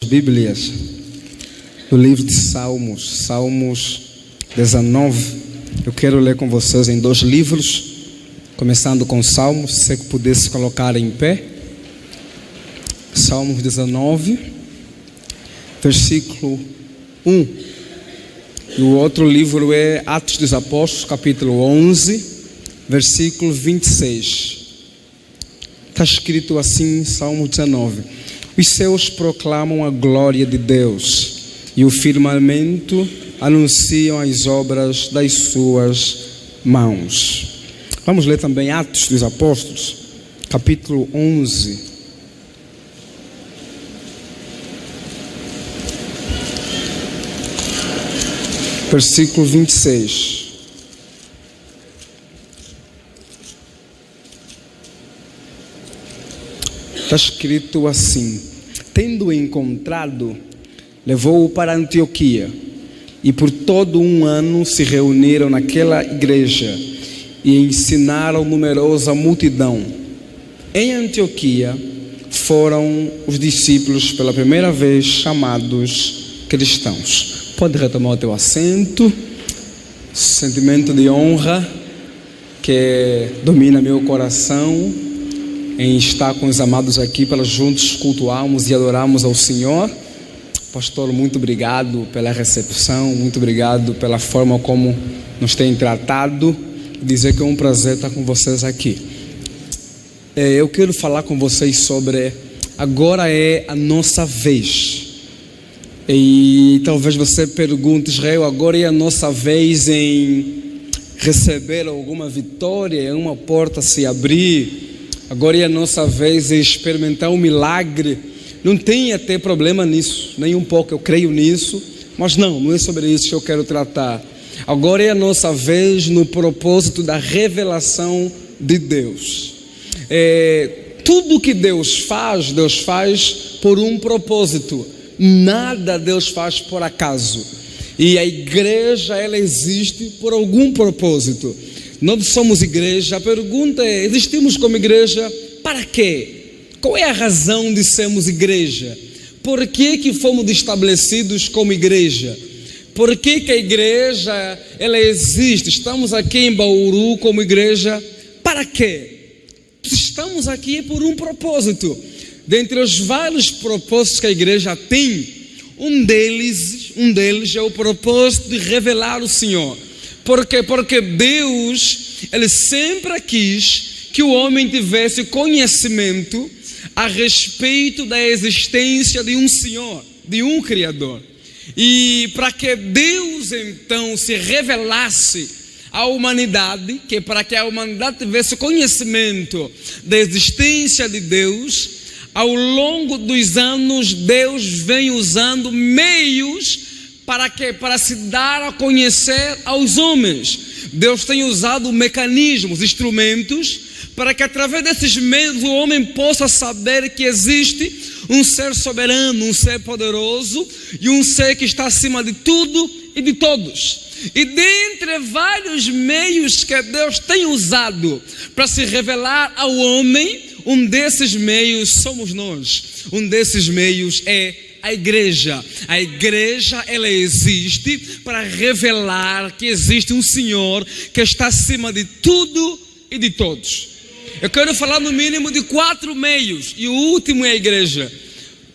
Bíblias do livro de Salmos, Salmos 19. Eu quero ler com vocês em dois livros, começando com Salmos, se você pudesse colocar em pé. Salmos 19, versículo 1. E o outro livro é Atos dos Apóstolos, capítulo 11, versículo 26. Está escrito assim, Salmo 19. Os céus proclamam a glória de Deus, e o firmamento anunciam as obras das suas mãos. Vamos ler também Atos dos Apóstolos, capítulo 11. Versículo 26. Está escrito assim: tendo encontrado, levou-o para Antioquia, e por todo um ano se reuniram naquela igreja e ensinaram numerosa multidão. Em Antioquia foram os discípulos pela primeira vez chamados cristãos. Pode retomar o teu assento. Sentimento de honra que domina meu coração em estar com os amados aqui para juntos cultuarmos e adorarmos ao Senhor. Pastor, muito obrigado pela recepção, muito obrigado pela forma como nos tem tratado, e dizer que é um prazer estar com vocês aqui. Eu quero falar com vocês sobre agora é a nossa vez. E talvez você pergunte: Israel, agora é a nossa vez em receber alguma vitória, uma porta se abrir, agora é a nossa vez em experimentar um milagre. Não tem até problema nisso, nem um pouco, eu creio nisso, mas não é sobre isso que eu quero tratar. Agora é a nossa vez no propósito da revelação de Deus. Tudo que Deus faz por um propósito. Nada Deus faz por acaso. E a igreja, ela existe por algum propósito. Nós somos igreja. A pergunta é: existimos como igreja para quê? Qual é a razão de sermos igreja? Por que fomos estabelecidos como igreja? Por que a igreja, ela existe? Estamos aqui em Bauru como igreja para quê? Estamos aqui por um propósito. Dentre os vários propósitos que a igreja tem, um deles é o propósito de revelar o Senhor. Por quê? Porque Deus, Ele sempre quis que o homem tivesse conhecimento a respeito da existência de um Senhor, de um Criador. E para que Deus então se revelasse à humanidade, que para que a humanidade tivesse conhecimento da existência de Deus, ao longo dos anos Deus vem usando meios para se dar a conhecer aos homens. Deus tem usado mecanismos, instrumentos, para que através desses meios o homem possa saber que existe um ser soberano, um ser poderoso e um ser que está acima de tudo e de todos. E dentre vários meios que Deus tem usado para se revelar ao homem, um desses meios somos nós. Um desses meios é a igreja. A igreja, ela existe para revelar que existe um Senhor que está acima de tudo e de todos. Eu quero falar no mínimo de 4 meios, e o último é a igreja.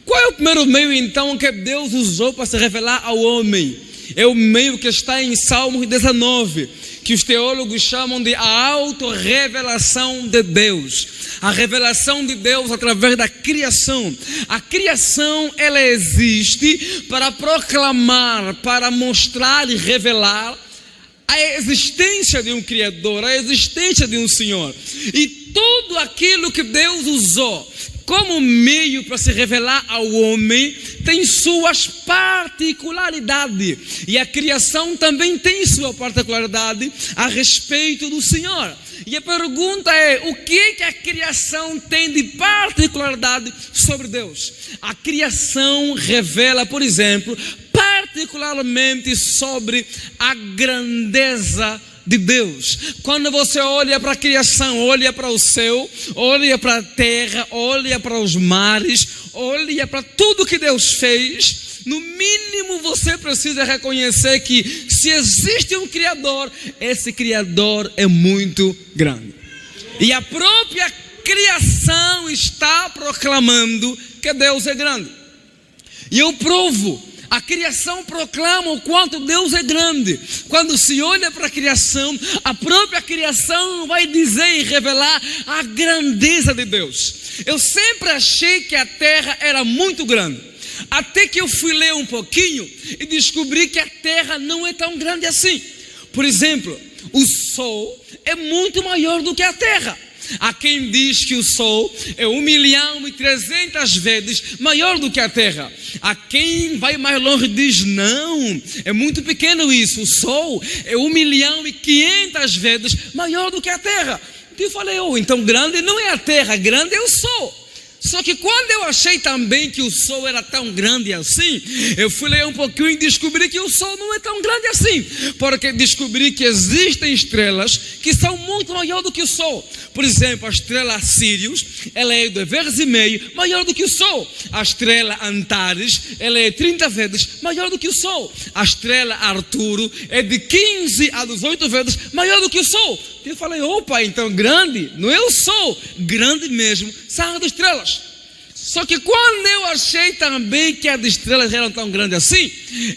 Qual é o primeiro meio então que Deus usou para se revelar ao homem? É o meio que está em Salmos 19, que os teólogos chamam de a autorrevelação de Deus. A revelação de Deus através da criação. A criação, ela existe para proclamar, para mostrar e revelar a existência de um Criador, a existência de um Senhor. E tudo aquilo que Deus usou como meio para se revelar ao homem tem suas particularidades. E a criação também tem sua particularidade a respeito do Senhor. E a pergunta é: o que a criação tem de particularidade sobre Deus? A criação revela, por exemplo, particularmente sobre a grandeza de Deus. Quando você olha para a criação, olha para o céu, olha para a terra, olha para os mares, olha para tudo que Deus fez, no mínimo você precisa reconhecer que se existe um Criador, esse Criador é muito grande. E a própria criação está proclamando que Deus é grande. E eu provo, a criação proclama o quanto Deus é grande. Quando se olha para a criação, a própria criação vai dizer e revelar a grandeza de Deus. Eu sempre achei que a terra era muito grande, até que eu fui ler um pouquinho e descobri que a terra não é tão grande assim. Por exemplo, o Sol é muito maior do que a terra. Há quem diz que o Sol é 1.300.000 vezes maior do que a Terra. Há quem vai mais longe e diz, não, é muito pequeno isso. O Sol é 1.500.000 vezes maior do que a Terra. E eu falei, então grande não é a Terra, grande é o Sol. Só que quando eu achei também que o Sol era tão grande assim, eu fui ler um pouquinho e descobri que o Sol não é tão grande assim, porque descobri que existem estrelas que são muito maiores do que o Sol. Por exemplo, a estrela Sirius, ela é 2,5 vezes maior do que o Sol. A estrela Antares, ela é 30 vezes maior do que o Sol. A estrela Arturo é de 15 a 18 vezes maior do que o Sol. E eu falei, opa, então grande não é o Sol, grande mesmo são as estrelas. Só que quando eu achei também que as estrelas eram tão grandes assim,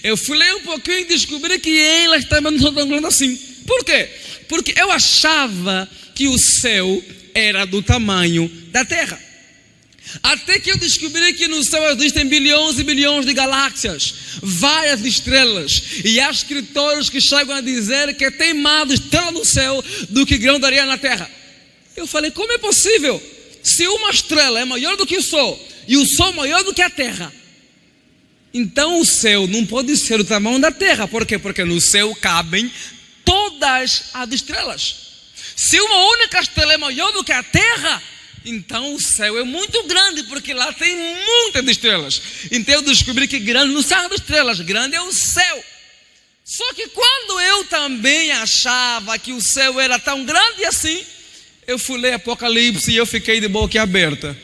eu fui ler um pouquinho e descobri que elas também não são tão grandes assim. Por quê? Porque eu achava que o céu era do tamanho da terra. Até que eu descobri que no céu existem bilhões e bilhões de galáxias, várias estrelas, e há escritores que chegam a dizer que tem mais estrela no céu do que grão de areia na terra. Eu falei, como é possível? Se uma estrela é maior do que o Sol e o Sol maior do que a terra, então o céu não pode ser o tamanho da terra. Por quê? Porque no céu cabem todas as estrelas. Se uma única estrela é maior do que a terra, então o céu é muito grande, porque lá tem muitas estrelas. Então eu descobri que grande não são as estrelas, grande é o céu. Só que quando eu também achava que o céu era tão grande assim, eu fui ler Apocalipse e eu fiquei de boca aberta,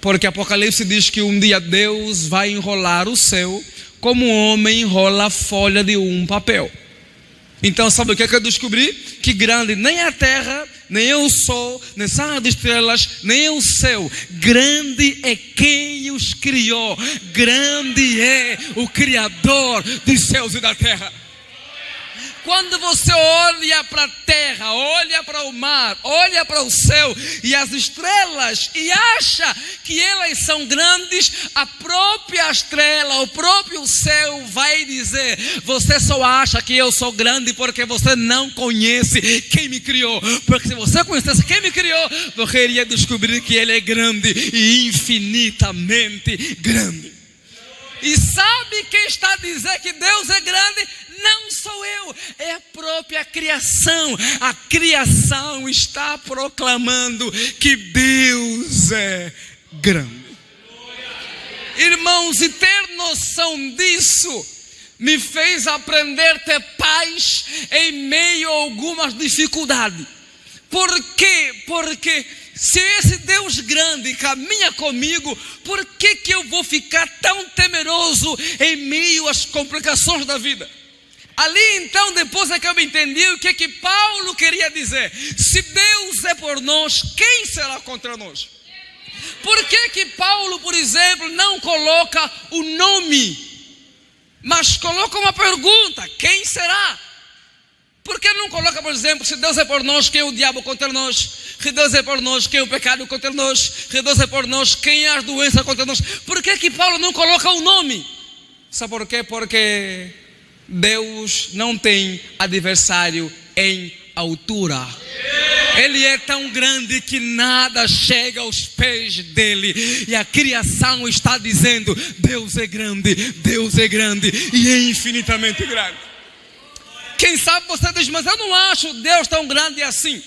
porque Apocalipse diz que um dia Deus vai enrolar o céu como um homem enrola a folha de um papel. Então sabe o que eu descobri? Que grande nem a terra, nem é o sol, nem são as estrelas, nem é o céu. Grande é quem os criou. Grande é o Criador dos céus e da terra. Quando você olha para a terra, olha para o mar, olha para o céu e as estrelas e acha que elas são grandes, a própria estrela, o próprio céu vai dizer, você só acha que eu sou grande porque você não conhece quem me criou. Porque se você conhecesse quem me criou, você iria descobrir que Ele é grande e infinitamente grande. E sabe quem está a dizer que Deus é grande? Não sou eu, é a própria criação. A criação está proclamando que Deus é grande. Irmãos, e ter noção disso me fez aprender a ter paz em meio a algumas dificuldades. Por quê? Porque se esse Deus grande caminha comigo, por que eu vou ficar tão temeroso em meio às complicações da vida? Ali então, depois é que eu me entendi o que Paulo queria dizer. Se Deus é por nós, quem será contra nós? Por que Paulo, por exemplo, não coloca o nome, mas coloca uma pergunta, quem será? Por que não coloca, por exemplo, se Deus é por nós, quem é o diabo contra nós? Se Deus é por nós, quem é o pecado contra nós? Se Deus é por nós, quem é as doenças contra nós? Por que Paulo não coloca o nome? Sabe por quê? Porque Deus não tem adversário em altura. Ele é tão grande que nada chega aos pés dele. E a criação está dizendo, Deus é grande e é infinitamente grande. Quem sabe você diz, mas eu não acho Deus tão grande assim.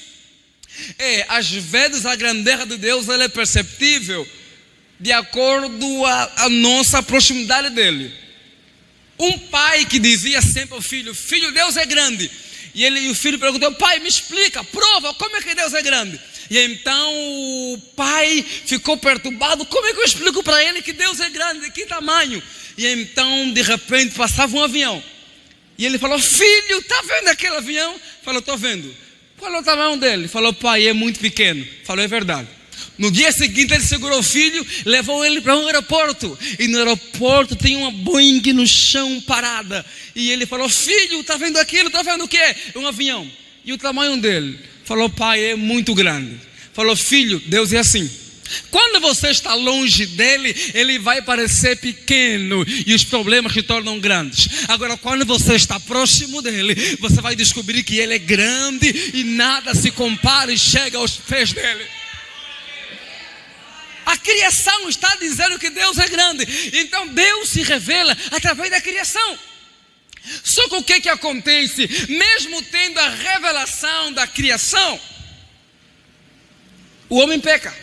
Às vezes a grandeza de Deus ela é perceptível de acordo a nossa proximidade dele. Um pai que dizia sempre ao filho, filho, Deus é grande. E o filho perguntou: pai, me explica, prova, como é que Deus é grande? E então o pai ficou perturbado: como é que eu explico para ele que Deus é grande, de que tamanho? E então de repente passava um avião, e ele falou: filho, está vendo aquele avião? Falou: estou vendo. Qual é o tamanho dele? Falou: pai, é muito pequeno. Falou: é verdade. No dia seguinte ele segurou o filho, levou ele para um aeroporto, e no aeroporto tem uma Boeing no chão parada, e ele falou: filho, está vendo aquilo? Está vendo o que é? Um avião. E o tamanho dele? Falou: pai, é muito grande. Falou: filho, Deus é assim. Quando você está longe dele, ele vai parecer pequeno e os problemas se tornam grandes. Agora, quando você está próximo dele, você vai descobrir que ele é grande e nada se compara e chega aos pés dele. A criação está dizendo que Deus é grande. Então Deus se revela através da criação. Só que o que acontece? Mesmo tendo a revelação da criação, o homem peca,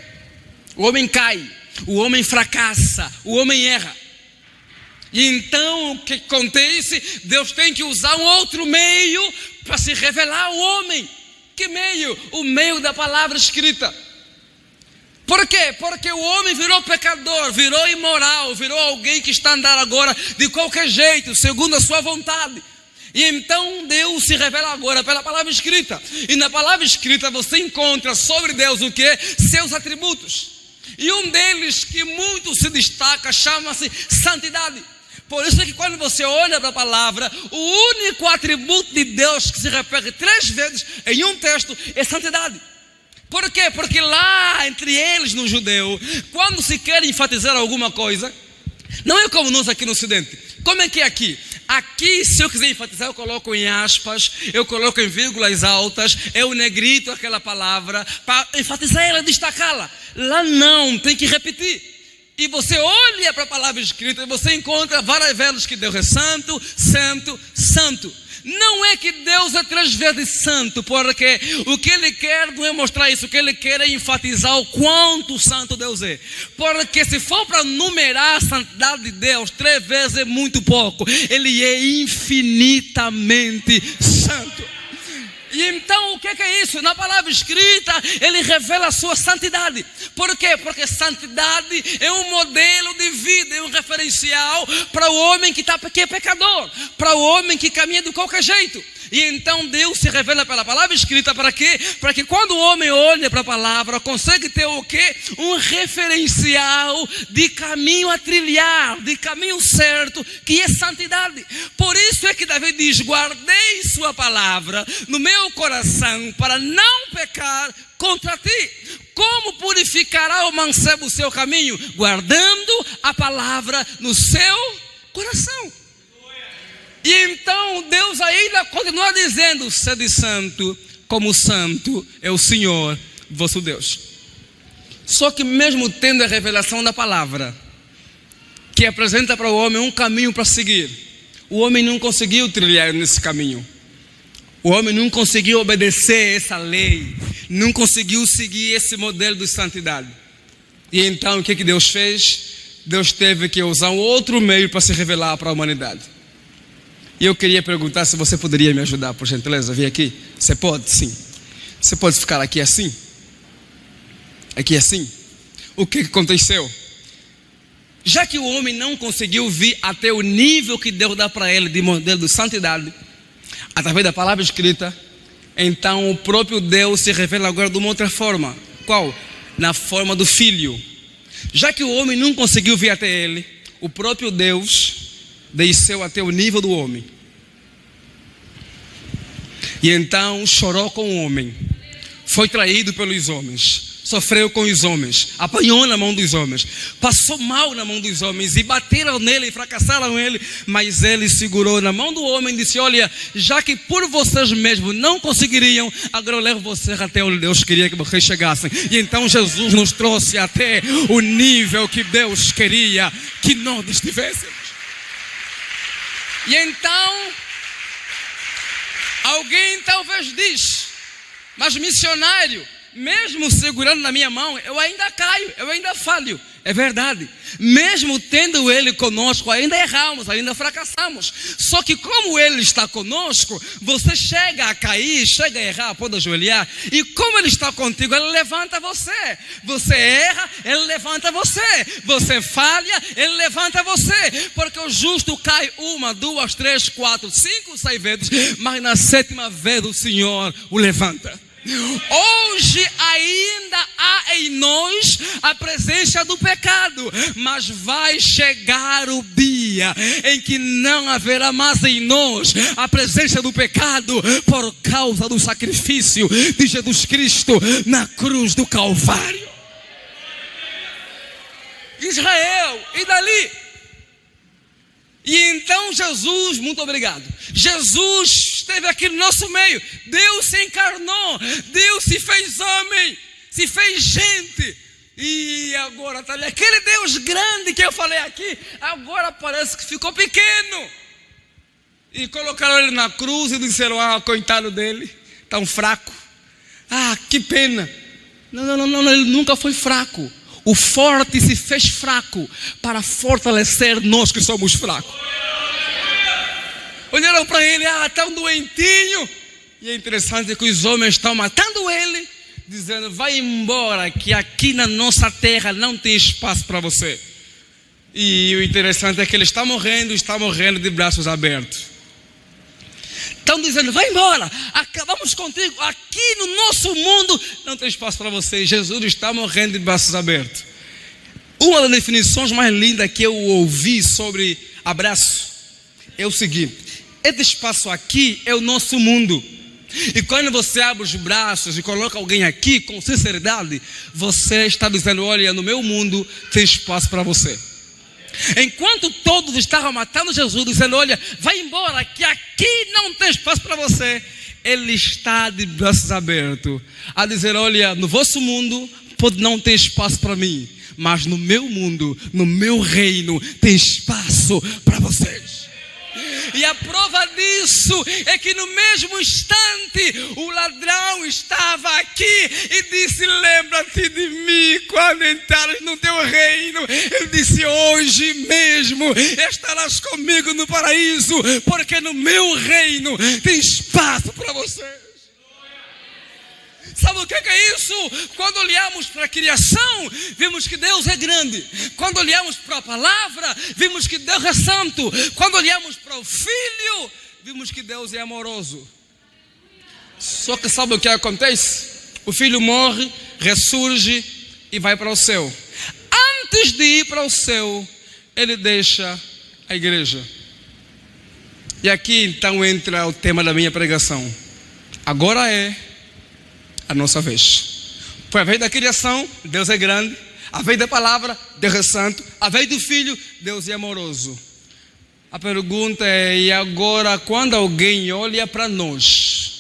o homem cai, o homem fracassa, o homem erra. E então o que acontece? Deus tem que usar um outro meio para se revelar ao homem. Que meio? O meio da palavra escrita. Por quê? Porque o homem virou pecador, virou imoral, virou alguém que está andando agora de qualquer jeito, segundo a sua vontade. E então Deus se revela agora pela palavra escrita. E na palavra escrita você encontra sobre Deus o que? Seus atributos. E um deles que muito se destaca chama-se santidade. Por isso é que quando você olha para a palavra, o único atributo de Deus que se repete 3 vezes em um texto é santidade. Por quê? Porque lá entre eles no judeu, quando se quer enfatizar alguma coisa, não é como nós aqui no ocidente. Como é que é aqui? Aqui, se eu quiser enfatizar, eu coloco em aspas, eu coloco em vírgulas altas, eu negrito aquela palavra para enfatizar ela, destacá-la. Lá não, tem que repetir. E você olha para a palavra escrita e você encontra várias vezes que Deus é santo, santo, santo. Não é que Deus é 3 vezes santo, porque o que Ele quer não é mostrar isso, o que Ele quer é enfatizar o quanto santo Deus é. Porque se for para numerar a santidade de Deus, 3 vezes é muito pouco. Ele é infinitamente santo. E então o que é isso? Na palavra escrita ele revela a sua santidade. Por quê? Porque santidade é um modelo de vida, é um referencial para o homem que é pecador, para o homem que caminha de qualquer jeito. E então Deus se revela pela palavra escrita para quê? Para que quando o homem olha para a palavra, consegue ter o quê? Um referencial de caminho a trilhar, de caminho certo, que é santidade. Por isso é que Davi diz: guardei sua palavra no meu coração para não pecar contra ti. Como purificará o mancebo o seu caminho? Guardando a palavra no seu coração. E então Deus ainda continua dizendo: sede santo, como santo é o Senhor vosso Deus. Só que mesmo tendo a revelação da palavra, que apresenta para o homem um caminho para seguir, o homem não conseguiu trilhar nesse caminho. O homem não conseguiu obedecer essa lei, não conseguiu seguir esse modelo de santidade. E então o que Deus fez? Deus teve que usar um outro meio para se revelar para a humanidade. E eu queria perguntar se você poderia me ajudar, por gentileza, vir aqui. Você pode? Sim. Você pode ficar aqui assim? Aqui assim? O que aconteceu? Já que o homem não conseguiu vir até o nível que Deus dá para ele de modelo de santidade, através da palavra escrita, então o próprio Deus se revela agora de uma outra forma. Qual? Na forma do Filho. Já que o homem não conseguiu vir até ele, o próprio Deus desceu até o nível do homem. E então chorou com o homem. Foi traído pelos homens. Sofreu com os homens. Apanhou na mão dos homens. Passou mal na mão dos homens. E bateram nele e fracassaram ele. Mas ele segurou na mão do homem e disse: olha, já que por vocês mesmos não conseguiriam, agora eu levo vocês até onde Deus queria que vocês chegassem. E então Jesus nos trouxe até o nível que Deus queria que nós estivéssemos. E então alguém talvez diz: mas missionário, mesmo segurando na minha mão, eu ainda caio, eu ainda falho. É verdade. Mesmo tendo Ele conosco, ainda erramos, ainda fracassamos. Só que como Ele está conosco, você chega a cair, chega a errar, pode ajoelhar. E como Ele está contigo, Ele levanta você. Você erra, Ele levanta você. Você falha, Ele levanta você. Porque o justo cai 1, 2, 3, 4, 5, 6 vezes. Mas na 7ª vez o Senhor o levanta. Hoje ainda há em nós a presença do pecado, mas vai chegar o dia em que não haverá mais em nós a presença do pecado, por causa do sacrifício de Jesus Cristo na cruz do Calvário. Israel, e dali? E então Jesus, muito obrigado, Jesus esteve aqui no nosso meio. Deus se encarnou, Deus se fez homem, se fez gente. E agora está ali, aquele Deus grande que eu falei aqui, agora parece que ficou pequeno. E colocaram ele na cruz e disseram: ah, coitado dele, tão fraco. Ah, que pena. Não, ele nunca foi fraco. O forte se fez fraco para fortalecer nós que somos fracos. Olharam para ele: ah, tão doentinho. E é interessante que os homens estão matando ele, dizendo: vai embora, que aqui na nossa terra não tem espaço para você. E o interessante é que ele está morrendo de braços abertos. Estão dizendo: vai embora, acabamos contigo, aqui no nosso mundo não tem espaço para você. Jesus está morrendo de braços abertos. Uma das definições mais lindas que eu ouvi sobre abraço é o seguinte: esse espaço aqui é o nosso mundo. E quando você abre os braços e coloca alguém aqui com sinceridade, você está dizendo: olha, no meu mundo tem espaço para você. Enquanto todos estavam matando Jesus, dizendo: olha, vai embora, que aqui não tem espaço para você, ele está de braços abertos, a dizer: olha, no vosso mundo pode não ter espaço para mim, mas no meu mundo, no meu reino, tem espaço para vocês. E a prova disso é que no mesmo instante o ladrão estava aqui e disse: lembra-te de mim quando entrares no teu reino. Ele disse: hoje mesmo estarás comigo no paraíso, porque no meu reino tem espaço para vocês. Sabe o que é isso? Quando olhamos para a criação, vimos que Deus é grande. Quando olhamos para a palavra, vimos que Deus é santo. Quando olhamos para o Filho, vimos que Deus é amoroso. Só que sabe o que acontece? O Filho morre, ressurge e vai para o céu. Antes de ir para o céu, ele deixa a igreja. E aqui então entra o tema da minha pregação. Agora é a nossa vez. Foi a vez da criação, Deus é grande. A vez da palavra, Deus é santo. A vez do Filho, Deus é amoroso. A pergunta é: e agora, quando alguém olha para nós,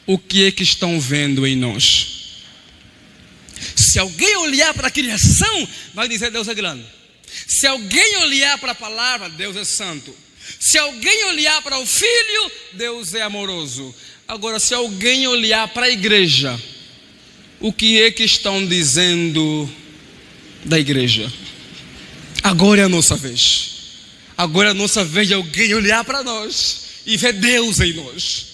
o que é que estão vendo em nós? Se alguém olhar para a criação, vai dizer: Deus é grande. Se alguém olhar para a palavra, Deus é santo. Se alguém olhar para o Filho, Deus é amoroso. Agora, se alguém olhar para a igreja, o que é que estão dizendo da igreja? Agora é a nossa vez. Agora é a nossa vez de alguém olhar para nós e ver Deus em nós.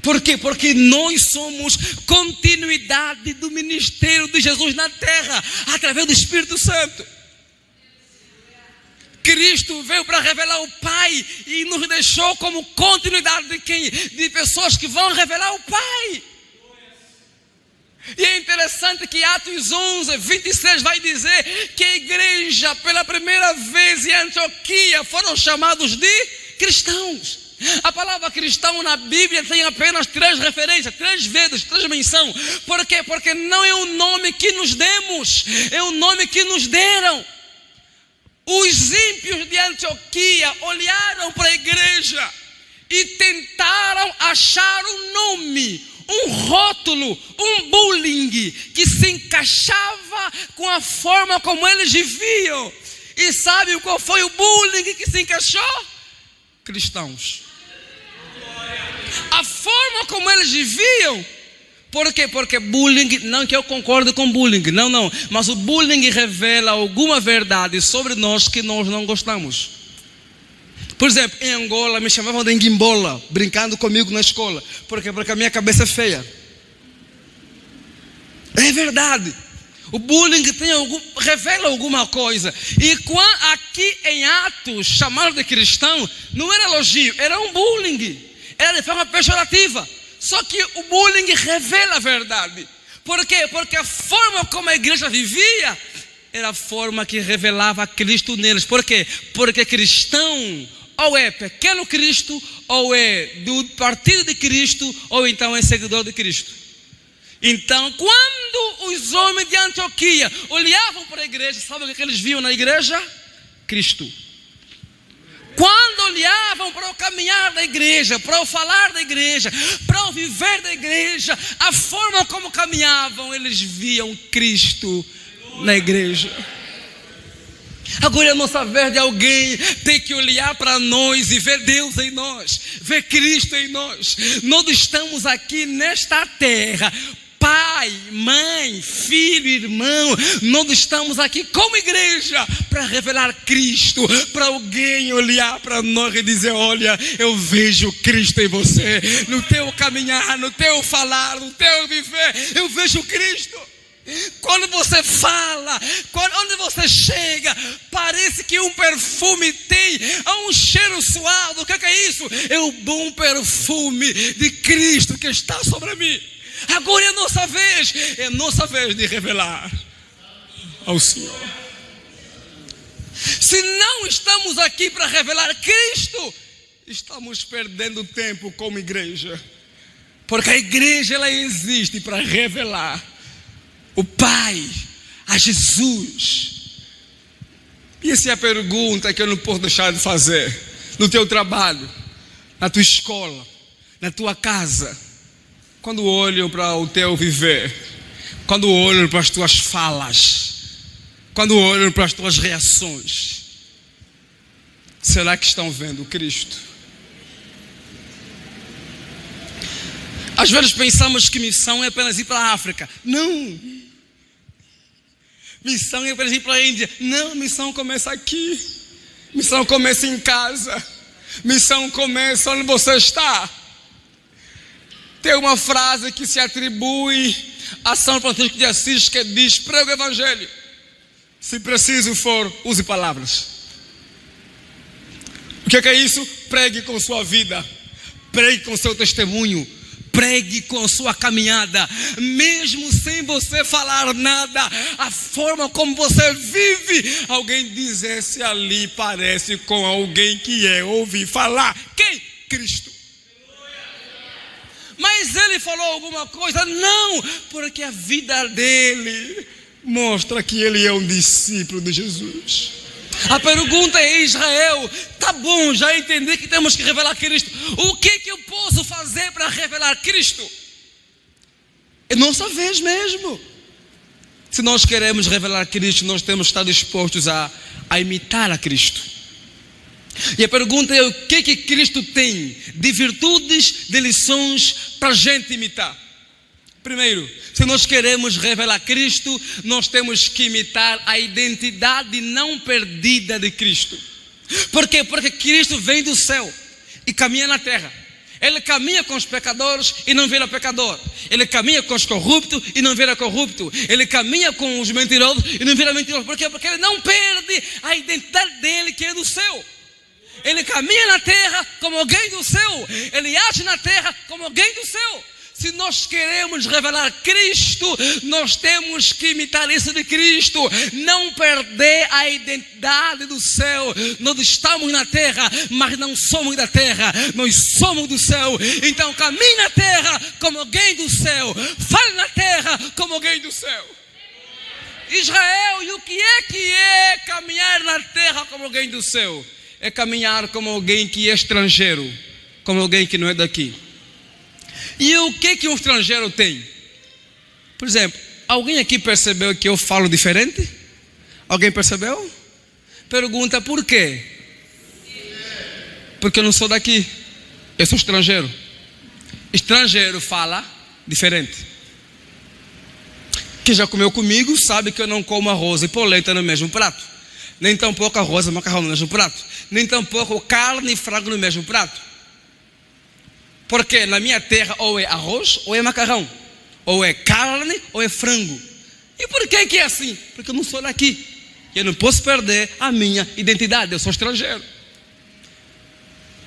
Por quê? Porque nós somos continuidade do ministério de Jesus na terra, através do Espírito Santo. Cristo veio para revelar o Pai e nos deixou como continuidade de quem? De pessoas que vão revelar o Pai. E é interessante que Atos 11, 26 vai dizer que a igreja, pela primeira vez em Antioquia, foram chamados de cristãos. A palavra cristão na Bíblia tem apenas 3 referências, 3 vezes, 3 menções. Por quê? Porque não é um nome que nos demos, é um nome que nos deram. Os ímpios de Antioquia olharam para a igreja e tentaram achar um nome, um rótulo, um bullying que se encaixava com a forma como eles viviam. E sabe qual foi o bullying que se encaixou? Cristãos. A forma como eles viviam Por quê? Porque bullying, não que eu concordo com bullying, não, mas o bullying revela alguma verdade sobre nós que nós não gostamos. Por exemplo, em Angola me chamavam de Ngimbola, brincando comigo na escola. Por quê? Porque a minha cabeça é feia. É verdade. O bullying revela alguma coisa. E quando aqui em Atos, chamado de cristão, não era elogio, era um bullying. Era de forma pejorativa. Só que o bullying revela a verdade. Por quê? Porque a forma como a igreja vivia era a forma que revelava Cristo neles. Por quê? Porque cristão ou é pequeno Cristo, ou é do partido de Cristo, ou então é seguidor de Cristo. Então, quando os homens de Antioquia olhavam para a igreja, sabe o que eles viam na igreja? Cristo. Quando olhavam para o caminhar da igreja, para o falar da igreja, para o viver da igreja, a forma como caminhavam, eles viam Cristo na igreja. Agora é a nossa vez de alguém ter que olhar para nós e ver Deus em nós, ver Cristo em nós. Nós estamos aqui nesta terra, pai, mãe, filho, irmão, nós estamos aqui como igreja para revelar Cristo, para alguém olhar para nós e dizer: olha, eu vejo Cristo em você, no teu caminhar, no teu falar, no teu viver, eu vejo Cristo. Quando você fala, onde você chega, parece que um perfume tem um cheiro suave. O que é isso? É o bom perfume de Cristo que está sobre mim. Agora é nossa vez de revelar ao Senhor. Se não estamos aqui para revelar Cristo, estamos perdendo tempo como igreja. Porque a igreja ela existe para revelar o Pai, a Jesus. E essa é a pergunta que eu não posso deixar de fazer. No teu trabalho, na tua escola, na tua casa, quando olham para o teu viver, quando olham para as tuas falas, quando olham para as tuas reações, será que estão vendo Cristo? Às vezes pensamos que missão é apenas ir para a África. Não. Missão é apenas ir para a Índia. Não, missão começa aqui. Missão começa em casa. Missão começa onde você está. Tem uma frase que se atribui a São Francisco de Assis que diz: prega o evangelho. Se preciso for, use palavras. O que é isso? Pregue com sua vida. Pregue com seu testemunho. Pregue com sua caminhada, mesmo sem você falar nada, a forma como você vive. Alguém diz: esse ali parece com alguém que ouvi falar. Quem? Cristo. Mas ele falou alguma coisa? Não, porque a vida dele mostra que ele é um discípulo de Jesus. A pergunta é: Israel, tá bom, já entendi que temos que revelar Cristo. O que eu posso fazer para revelar Cristo? É nossa vez mesmo. Se nós queremos revelar Cristo, nós temos que estar dispostos a imitar a Cristo. E a pergunta é: o que Cristo tem de virtudes, de lições para a gente imitar? Primeiro, se nós queremos revelar Cristo, nós temos que imitar a identidade não perdida de Cristo. Por quê? Porque Cristo vem do céu e caminha na terra. Ele caminha com os pecadores e não vira pecador. Ele caminha com os corruptos e não vira corrupto. Ele caminha com os mentirosos e não vira mentiroso. Por quê? Porque ele não perde a identidade dele, que é do céu. Ele caminha na terra como alguém do céu. Ele age na terra como alguém do céu. Se nós queremos revelar Cristo, nós temos que imitar isso de Cristo. Não perder a identidade do céu. Nós estamos na terra, mas não somos da terra. Nós somos do céu. Então caminhe na terra como alguém do céu. Fale na terra como alguém do céu. Israel, e o que é caminhar na terra como alguém do céu? É caminhar como alguém que é estrangeiro, como alguém que não é daqui. E o que um estrangeiro tem? Por exemplo, alguém aqui percebeu que eu falo diferente? Alguém percebeu? Pergunta: por quê? Porque eu não sou daqui, eu sou estrangeiro. Estrangeiro fala diferente. Quem já comeu comigo sabe que eu não como arroz e polenta no mesmo prato. Nem tampouco arroz e macarrão no mesmo prato. Nem tampouco carne e frango no mesmo prato. Porque na minha terra ou é arroz ou é macarrão. Ou é carne ou é frango. E por que é assim? Porque eu não sou daqui. Eu não posso perder a minha identidade. Eu sou estrangeiro.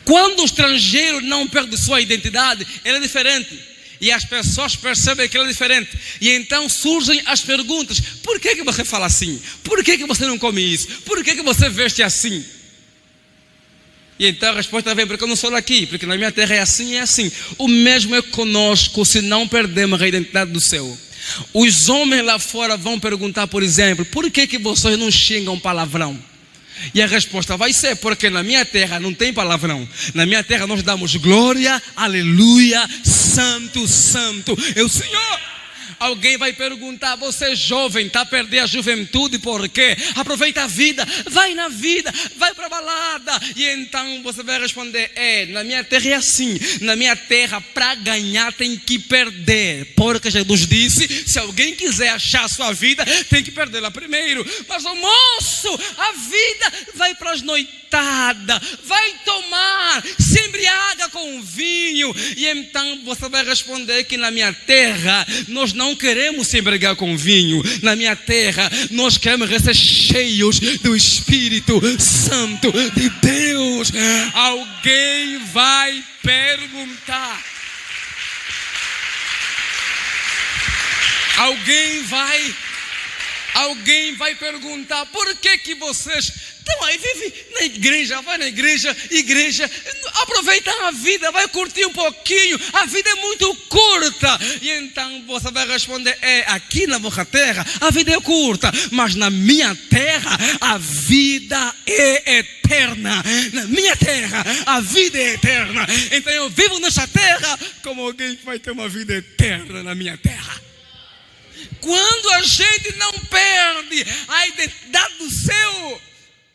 Quando o estrangeiro não perde sua identidade, ele é diferente. E as pessoas percebem que ele é diferente. E então surgem as perguntas: por que você fala assim? Por que você não come isso? Por que você veste assim? E então a resposta vem: porque eu não sou daqui. Porque na minha terra é assim e é assim. O mesmo é conosco se não perdemos a identidade do céu. Os homens lá fora vão perguntar, por exemplo: por que vocês não xingam palavrão? E a resposta vai ser: porque na minha terra não tem palavrão. Na minha terra nós damos glória, aleluia, santo, santo é o Senhor. Alguém vai perguntar: você é jovem, está a perder a juventude, por quê? Aproveita a vida, vai na vida, vai para a balada. E então você vai responder: na minha terra é assim. Na minha terra, para ganhar tem que perder. Porque Jesus disse: se alguém quiser achar a sua vida, tem que perdê-la primeiro. Mas o moço, a vida vai para as noitadas, vai tomar, se embriaga com vinho. E então você vai responder que na minha terra nós não queremos se embriagar com vinho. Na minha terra nós queremos ser cheios do Espírito Santo de Deus. Alguém vai perguntar. Alguém vai perguntar: por que vocês estão aí, vive na igreja, vai na igreja, aproveita a vida, vai curtir um pouquinho, a vida é muito curta. E então você vai responder: aqui na vossa terra a vida é curta, mas na minha terra a vida é eterna. Na minha terra a vida é eterna. Então eu vivo nessa terra como alguém que vai ter uma vida eterna na minha terra. Quando a gente não perde a identidade do céu,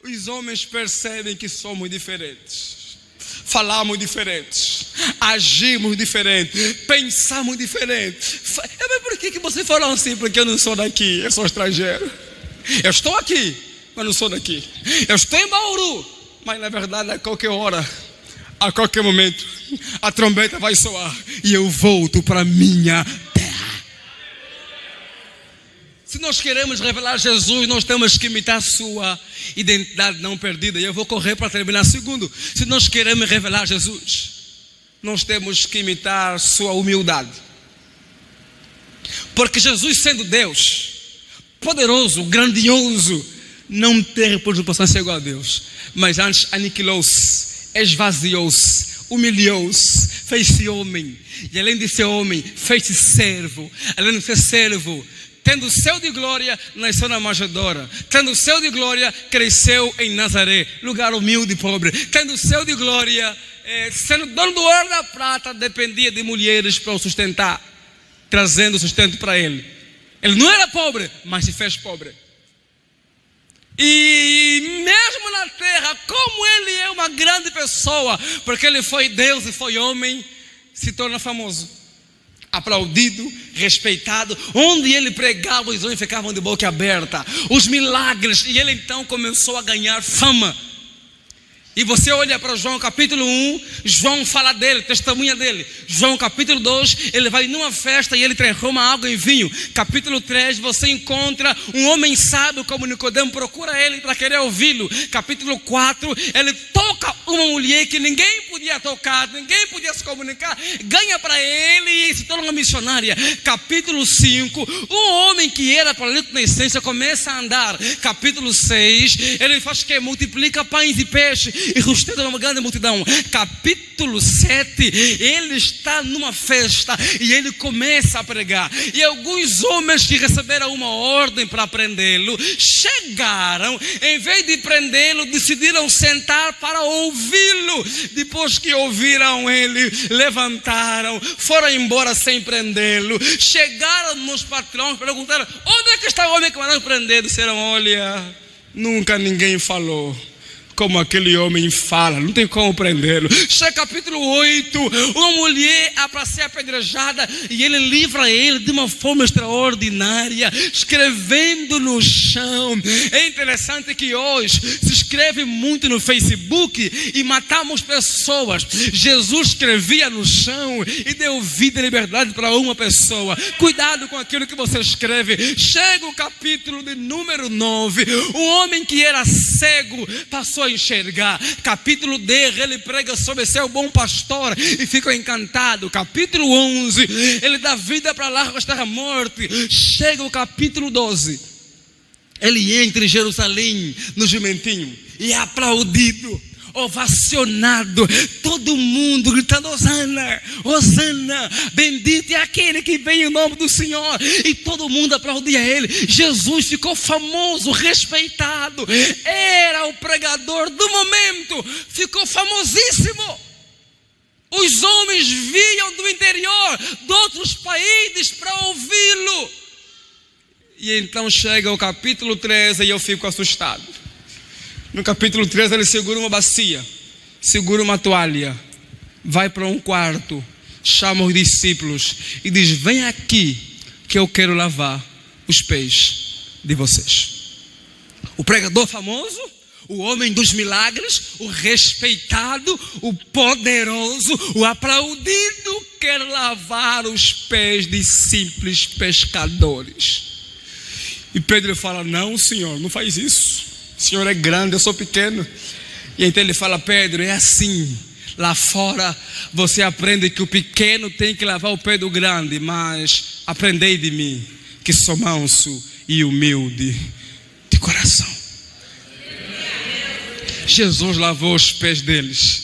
os homens percebem que somos diferentes, falamos diferentes, agimos diferentes, pensamos diferentes. Mas por que você falou assim? Porque eu não sou daqui, eu sou estrangeiro. Eu estou aqui, mas não sou daqui. Eu estou em Bauru, mas na verdade a qualquer hora, a qualquer momento, a trombeta vai soar e eu volto para minha terra. Se nós queremos revelar Jesus, nós temos que imitar sua identidade não perdida. E eu vou correr para terminar. Segundo, se nós queremos revelar Jesus, nós temos que imitar sua humildade. Porque Jesus, sendo Deus, poderoso, grandioso, não teve preocupação em ser igual a Deus, mas antes aniquilou-se, esvaziou-se, humilhou-se, fez-se homem. E além de ser homem, fez-se servo. Além de ser servo, tendo o céu de glória, nasceu na manjedoura. Tendo o céu de glória, cresceu em Nazaré, lugar humilde e pobre. Tendo o céu de glória, sendo dono do ouro e da prata, dependia de mulheres para o sustentar, trazendo sustento para ele. Ele não era pobre, mas se fez pobre. E mesmo na terra, como ele é uma grande pessoa, porque ele foi Deus e foi homem, se torna famoso, aplaudido, respeitado. Onde ele pregava, os homens ficavam de boca aberta, os milagres, e ele então começou a ganhar fama. E você olha para João capítulo 1, João fala dele, testemunha dele. João capítulo 2, ele vai numa festa e ele transforma água em vinho. Capítulo 3, você encontra um homem sábio como Nicodemo, procura ele para querer ouvi-lo. Capítulo 4, ele toca uma mulher que ninguém podia tocar, ninguém podia se comunicar, ganha para ele e se torna uma missionária. Capítulo 5, um homem que era paralítico na essência começa a andar. Capítulo 6, ele faz que multiplica pães e peixes e sustenta uma grande multidão. Capítulo 7, ele está numa festa e ele começa a pregar. E alguns homens que receberam uma ordem para prendê-lo chegaram, em vez de prendê-lo, decidiram sentar para ouvi-lo. Depois que ouviram ele, levantaram, foram embora sem prendê-lo. Chegaram nos patrões, perguntaram: onde é que está o homem que mandaram prender? Disseram: olha, nunca ninguém falou. como aquele homem fala, não tem como prendê-lo. Chega capítulo 8, uma mulher para ser apedrejada e ele livra ele de uma forma extraordinária, escrevendo no chão. É interessante que hoje se escreve muito no Facebook e matamos pessoas. Jesus escrevia no chão e deu vida e liberdade para uma pessoa. Cuidado com aquilo que você escreve. Chega o capítulo de número 9, um homem que era cego passou a enxergar. Capítulo 10, ele prega sobre ser o bom pastor e ficou encantado. Capítulo 11, ele dá vida para lá estar a morte. Chega o capítulo 12, ele entra em Jerusalém no jumentinho e é aplaudido, ovacionado, todo mundo gritando Hosana, Hosana, bendito é aquele que vem em nome do Senhor, e todo mundo aplaudia ele. Jesus ficou famoso, respeitado, era o pregador do momento, ficou famosíssimo. Os homens vinham do interior, de outros países para ouvi-lo. E então chega o capítulo 13 e eu fico assustado. No capítulo 13 ele segura uma bacia, segura uma toalha, vai para um quarto, chama os discípulos e diz: vem aqui que eu quero lavar os pés de vocês. O pregador famoso, o homem dos milagres, o respeitado, o poderoso, o aplaudido, quer lavar os pés de simples pescadores. E Pedro fala: não, Senhor, não faz isso. O Senhor é grande, eu sou pequeno. E então ele fala: Pedro, é assim. Lá fora você aprende que o pequeno tem que lavar o pé do grande, mas aprendei de mim, que sou manso e humilde de coração. Jesus lavou os pés deles.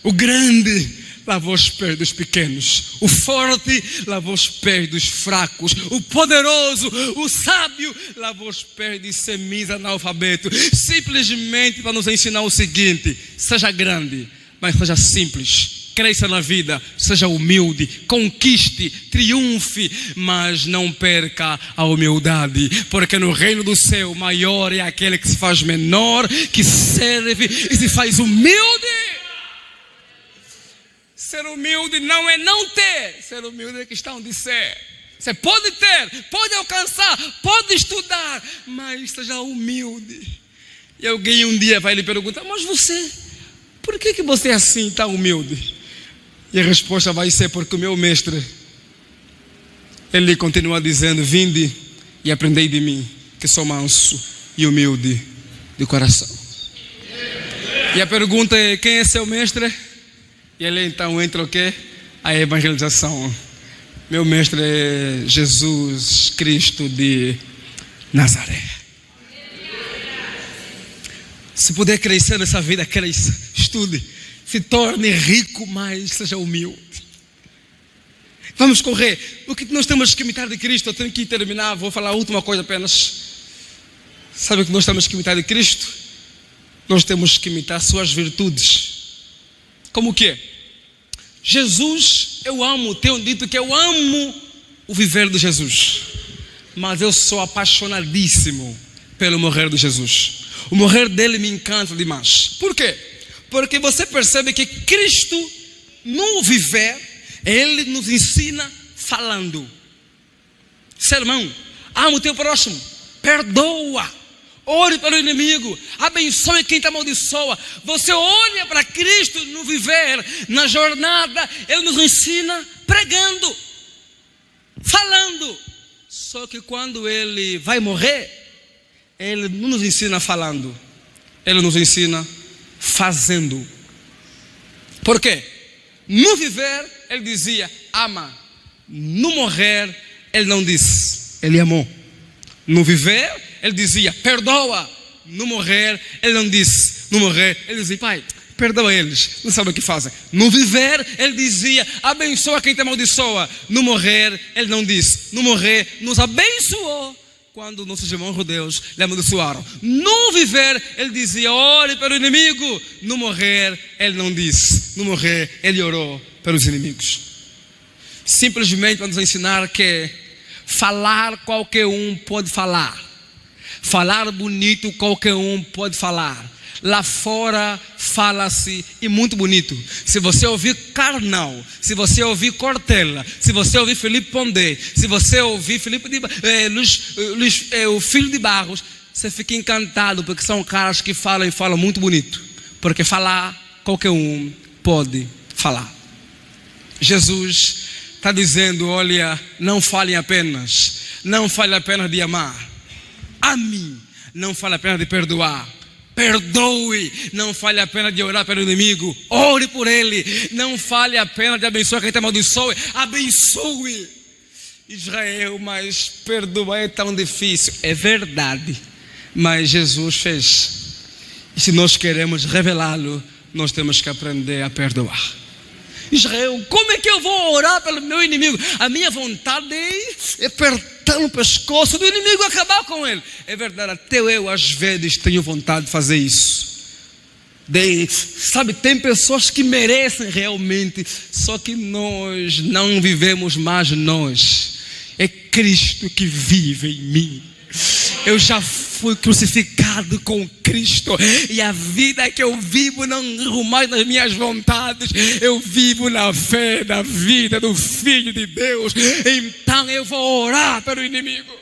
O grande lavou os pés dos pequenos. O forte lavou os pés dos fracos. O poderoso, o sábio, lavou os pés de semi-analfabeto. Simplesmente para nos ensinar o seguinte: seja grande, mas seja simples. Cresça na vida, seja humilde, conquiste, triunfe, mas não perca a humildade, porque no reino do céu maior é aquele que se faz menor, que serve e se faz humilde. Ser humilde não é não ter, ser humilde é questão de ser. Você pode ter, pode alcançar, pode estudar, mas seja humilde. E alguém um dia vai lhe perguntar: mas você, por que você é assim, tão humilde? E a resposta vai ser: porque o meu mestre, ele continua dizendo: vinde e aprendei de mim, que sou manso e humilde de coração. E a pergunta é: quem é seu mestre? E ele então entra o quê? A evangelização. Meu mestre é Jesus Cristo de Nazaré. Se puder crescer nessa vida, cresça, estude, se torne rico, mas seja humilde. Vamos correr. O que nós temos que imitar de Cristo? Eu tenho que terminar, vou falar a última coisa apenas. Sabe o que nós temos que imitar de Cristo? Nós temos que imitar suas virtudes. Como o quê? Jesus, eu amo, tenho dito que eu amo o viver de Jesus, mas eu sou apaixonadíssimo pelo morrer de Jesus. O morrer dele me encanta demais. Por quê? Porque você percebe que Cristo, no viver, ele nos ensina falando. Sermão: ama o teu próximo, perdoa, ore para o inimigo, abençoe quem te amaldiçoa. Você olha para Cristo no viver, na jornada, ele nos ensina pregando, falando. Só que quando ele vai morrer, ele não nos ensina falando, ele nos ensina fazendo. Por quê? No viver ele dizia ama, no morrer ele não disse, ele amou. No viver ele dizia perdoa, no morrer ele não disse, no morrer ele dizia pai, perdoa eles, não sabem o que fazem. No viver ele dizia abençoa quem te amaldiçoa, no morrer ele não disse, no morrer nos abençoou quando nossos irmãos judeus lhe amaldiçoaram. No viver ele dizia ore para o inimigo, no morrer ele não disse, no morrer ele orou para os inimigos. Simplesmente para nos ensinar que falar qualquer um pode falar, falar bonito qualquer um pode falar, lá fora fala-se, e muito bonito. Se você ouvir Karnal, se você ouvir Cortella, se você ouvir Felipe Pondé, se você ouvir o Filho de Barros, você fica encantado, porque são caras que falam e falam muito bonito. Porque falar, qualquer um pode falar. Jesus está dizendo: olha, não falem apenas, não fale apenas de amar, ame, não fale apenas de perdoar, perdoe, não fale apenas de orar pelo inimigo, ore por ele, não fale apenas de abençoar quem te amaldiçoe, abençoe. Israel, mas perdoar é tão difícil. É verdade, mas Jesus fez, e se nós queremos revelá-lo, nós temos que aprender a perdoar. Israel, como é que eu vou orar pelo meu inimigo? A minha vontade é apertar no pescoço do inimigo e acabar com ele. É verdade, até eu às vezes tenho vontade de fazer isso. Sabe, tem pessoas que merecem realmente, só que nós não vivemos mais nós. É Cristo que vive em mim. Eu já fui crucificado com Cristo, e a vida que eu vivo não vivo mais nas minhas vontades, eu vivo na fé da vida do Filho de Deus. Então eu vou orar pelo inimigo.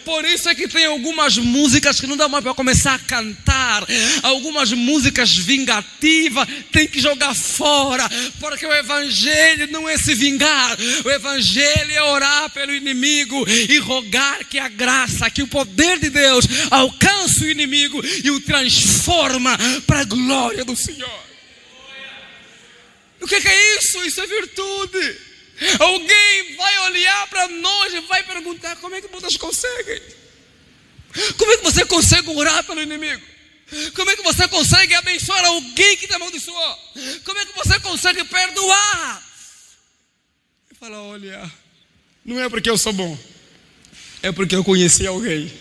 Por isso é que tem algumas músicas que não dá mais para começar a cantar, algumas músicas vingativas tem que jogar fora, porque o evangelho não é se vingar, o evangelho é orar pelo inimigo e rogar que a graça, que o poder de Deus alcance o inimigo e o transforma para a glória do Senhor. O que é isso? Isso é virtude. Alguém vai olhar para nós e vai perguntar: como é que vocês conseguem? Como é que você consegue orar pelo inimigo? Como é que você consegue abençoar alguém que te amaldiçoou? Como é que você consegue perdoar? E fala: olha, não é porque eu sou bom, é porque eu conheci alguém,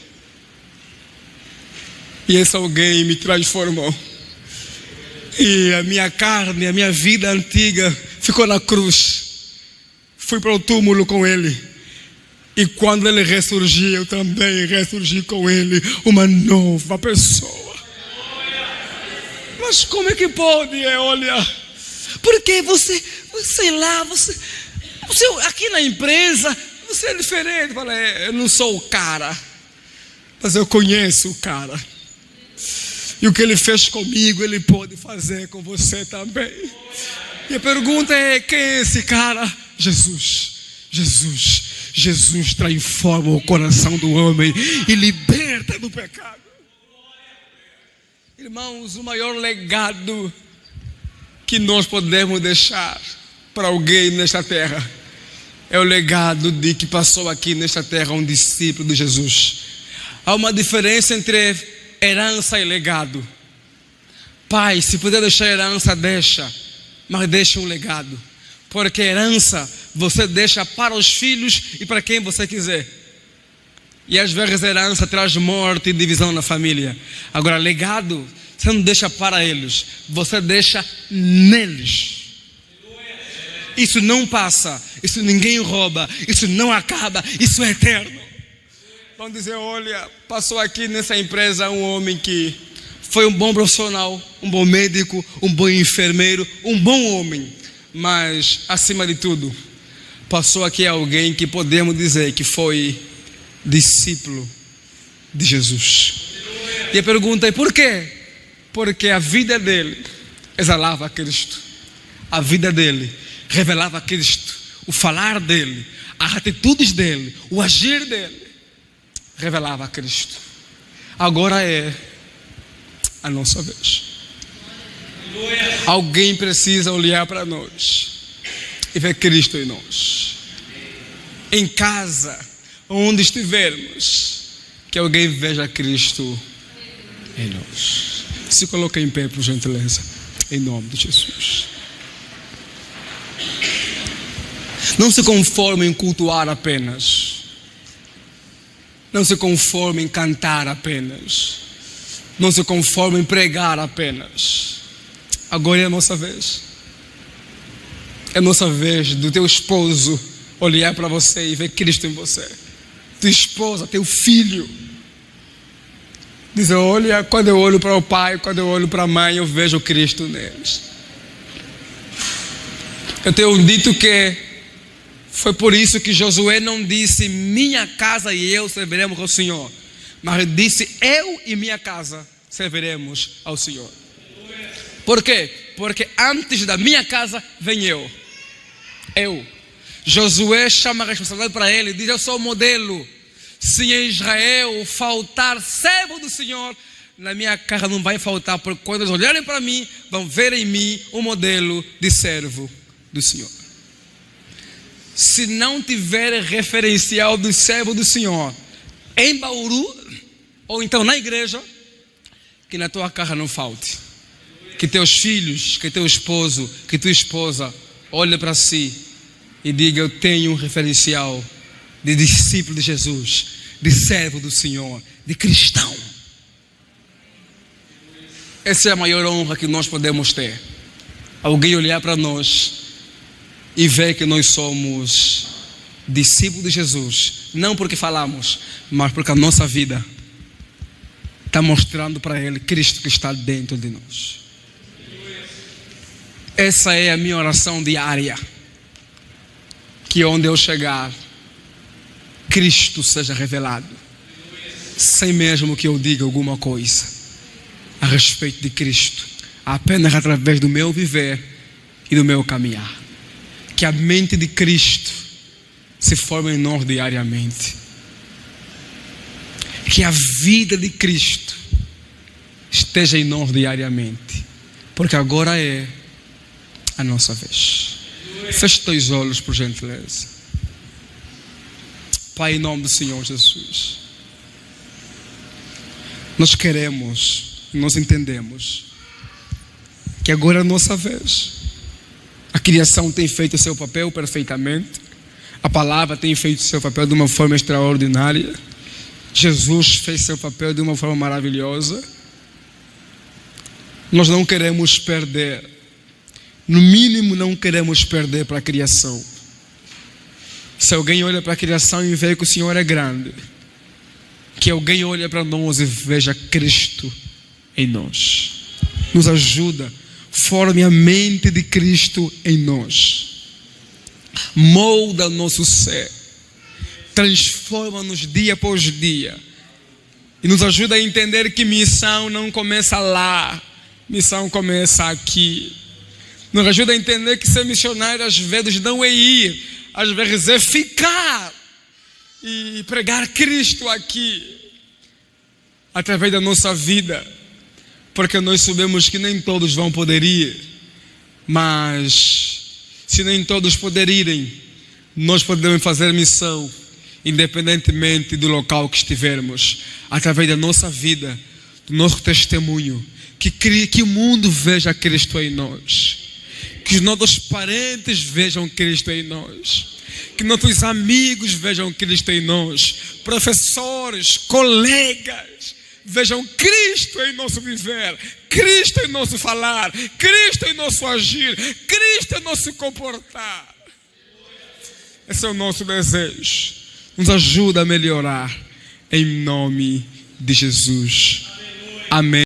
e esse alguém me transformou, e a minha carne, a minha vida antiga ficou na cruz. Fui para o túmulo com ele, e quando ele ressurgiu, eu também ressurgi com ele, uma nova pessoa. Mas como é que pode? Olha, porque você aqui na empresa, você é diferente. Fala: eu não sou o cara, mas eu conheço o cara, e o que ele fez comigo, ele pode fazer com você também. E a pergunta é: quem é esse cara? Jesus transforma o coração do homem e liberta do pecado. Irmãos, o maior legado que nós podemos deixar para alguém nesta terra é o legado de que passou aqui nesta terra um discípulo de Jesus. Há uma diferença entre herança e legado. Pai, se puder deixar herança, deixa, mas deixa um legado. Porque herança você deixa para os filhos e para quem você quiser. E às vezes a herança traz morte e divisão na família. Agora, legado, você não deixa para eles, você deixa neles. Isso não passa, isso ninguém rouba, isso não acaba, isso é eterno. Vão dizer: olha, passou aqui nessa empresa um homem que foi um bom profissional, um bom médico, um bom enfermeiro, um bom homem. Mas, acima de tudo, passou aqui alguém que podemos dizer que foi discípulo de Jesus. E a pergunta é: por quê? Porque a vida dele exalava Cristo. A vida dele revelava Cristo. O falar dele, as atitudes dele, o agir dele revelava Cristo. Agora é a nossa vez. Alguém precisa olhar para nós e ver Cristo em nós. Em casa, onde estivermos, que alguém veja Cristo em nós. Se coloque em pé, por gentileza, em nome de Jesus. Não se conforme em cultuar apenas. Não se conforme em cantar apenas. Não se conforme em pregar apenas. Agora é a nossa vez. É a nossa vez do teu esposo olhar para você e ver Cristo em você. Tua esposa, teu filho. Dizer, olha, quando eu olho para o pai, quando eu olho para a mãe, eu vejo Cristo neles. Eu tenho dito que foi por isso que Josué não disse, minha casa e eu serviremos ao Senhor. Mas disse, eu e minha casa serviremos ao Senhor. Por quê? Porque antes da minha casa vem eu. Josué chama a responsabilidade para ele e diz, eu sou o modelo. Se em Israel faltar servo do Senhor, na minha casa não vai faltar, porque quando eles olharem para mim, vão ver em mim um modelo de servo do Senhor. Se não tiver referencial do servo do Senhor em Bauru, ou então na igreja, que na tua casa não falte. Que teus filhos, que teu esposo, que tua esposa olhe para si e diga, eu tenho um referencial de discípulo de Jesus, de servo do Senhor, de cristão. Essa é a maior honra que nós podemos ter. Alguém olhar para nós e ver que nós somos discípulos de Jesus, não porque falamos, mas porque a nossa vida está mostrando para ele Cristo que está dentro de nós. Essa é a minha oração diária, que onde eu chegar, Cristo seja revelado, sem mesmo que eu diga alguma coisa a respeito de Cristo, apenas através do meu viver e do meu caminhar. Que a mente de Cristo se forme em nós diariamente. Que a vida de Cristo esteja em nós diariamente, porque agora é a nossa vez. Feche teus olhos, por gentileza. Pai, em nome do Senhor Jesus, nós queremos, nós entendemos que agora é a nossa vez. A criação tem feito o seu papel perfeitamente, a palavra tem feito o seu papel de uma forma extraordinária, Jesus fez seu papel de uma forma maravilhosa. Nós não queremos perder, no mínimo não queremos perder para a criação. Se alguém olha para a criação e vê que o Senhor é grande, que alguém olhe para nós e veja Cristo em nós. Nos ajuda, forme a mente de Cristo em nós. Molda nosso ser, transforma-nos dia após dia e nos ajuda a entender que missão não começa lá, missão começa aqui. Nos ajuda a entender que ser missionário às vezes não é ir, às vezes é ficar e pregar Cristo aqui, através da nossa vida, porque nós sabemos que nem todos vão poder ir, mas se nem todos poderem irem, nós podemos fazer missão, independentemente do local que estivermos, através da nossa vida, do nosso testemunho, que o mundo veja Cristo em nós, que os nossos parentes vejam Cristo em nós, que nossos amigos vejam Cristo em nós, professores, colegas, vejam Cristo em nosso viver, Cristo em nosso falar, Cristo em nosso agir, Cristo em nosso comportar. Esse é o nosso desejo. Nos ajuda a melhorar, em nome de Jesus. Amém.